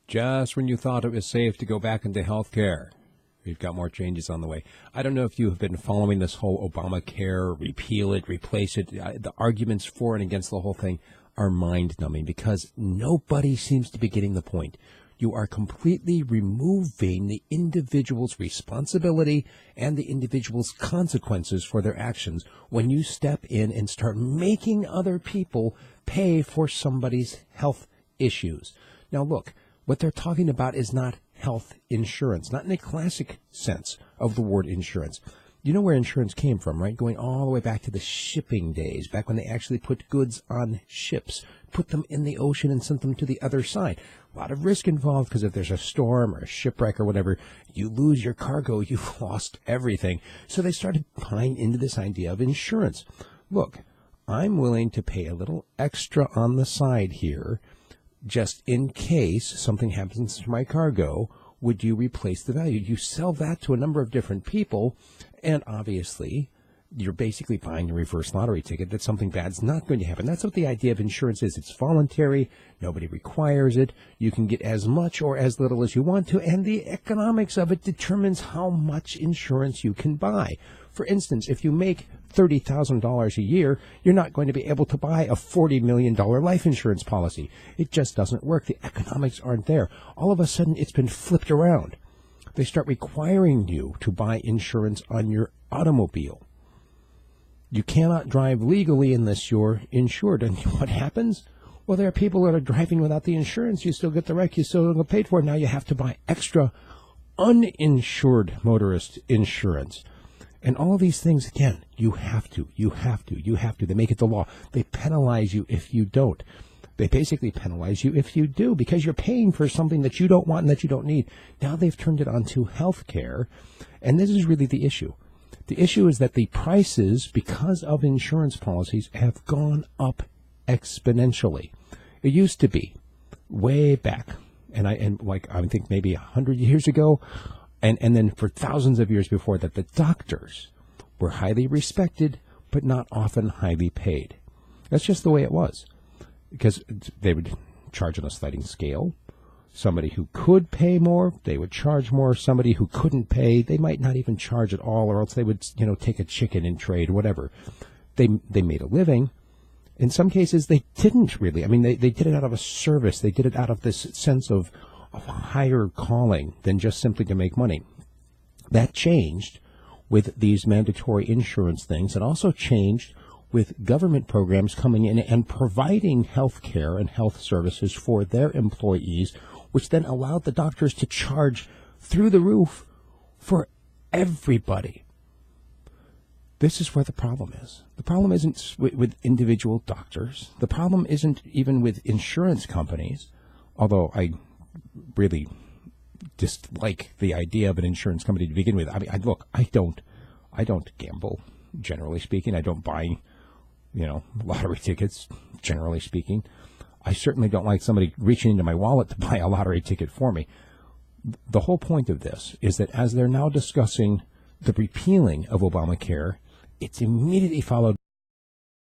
Just when you thought it was safe to go back into health care, we've got more changes on the way. I don't know if you have been following this whole Obamacare, repeal it, replace it. The arguments for and against the whole thing are mind-numbing because nobody seems to be getting the point. You are completely removing the individual's responsibility and the individual's consequences for their actions when you step in and start making other people pay for somebody's health issues. Now, look, what they're talking about is not health insurance, not in the classic sense of the word insurance. You know where insurance came from, right? Going all the way back to the shipping days, back when they actually put goods on ships, put them in the ocean and sent them to the other side. A lot of risk involved because if there's a storm or a shipwreck or whatever, you lose your cargo, you've lost everything. So they started buying into this idea of insurance. Look, I'm willing to pay a little extra on the side here just in case something happens to my cargo. Would you replace the value? You sell that to a number of different people, and obviously you're basically buying a reverse lottery ticket that something bad's not going to happen. That's what the idea of insurance is. It's voluntary. Nobody requires it. You can get as much or as little as you want to, and the economics of it determines how much insurance you can buy. For instance, if you make $30,000 a year, you're not going to be able to buy a $40 million life insurance policy. It just doesn't work. The economics aren't there. All of a sudden, it's been flipped around. They start requiring you to buy insurance on your automobile. You cannot drive legally unless you're insured. And what happens? Well, there are people that are driving without the insurance. You still get the wreck. You still get paid for it. Now you have to buy extra uninsured motorist insurance. And all of these things, again, you have to. They make it the law. They penalize you if you don't. They basically penalize you if you do because you're paying for something that you don't want and that you don't need. Now they've turned it onto health care, and this is really the issue. The issue is that the prices, because of insurance policies, have gone up exponentially. It used to be way back, and I think maybe 100 years ago, and then for thousands of years before that, the doctors were highly respected, but not often highly paid. That's just the way it was, because they would charge on a sliding scale. Somebody who could pay more, they would charge more. Somebody who couldn't pay, they might not even charge at all, or else they would, take a chicken in trade, whatever. They made a living. In some cases, they didn't really. I mean, they did it out of a service. They did it out of this sense of higher calling than just simply to make money. That changed with these mandatory insurance things. It also changed with government programs coming in and providing health care and health services for their employees, which then allowed the doctors to charge through the roof for everybody. This is where the problem is. The problem isn't with individual doctors. The problem isn't even with insurance companies, although I really dislike the idea of an insurance company to begin with. I mean, look, I don't gamble, generally speaking. I don't buy, lottery tickets, generally speaking. I certainly don't like somebody reaching into my wallet to buy a lottery ticket for me. The whole point of this is that as they're now discussing the repealing of Obamacare, it's immediately followed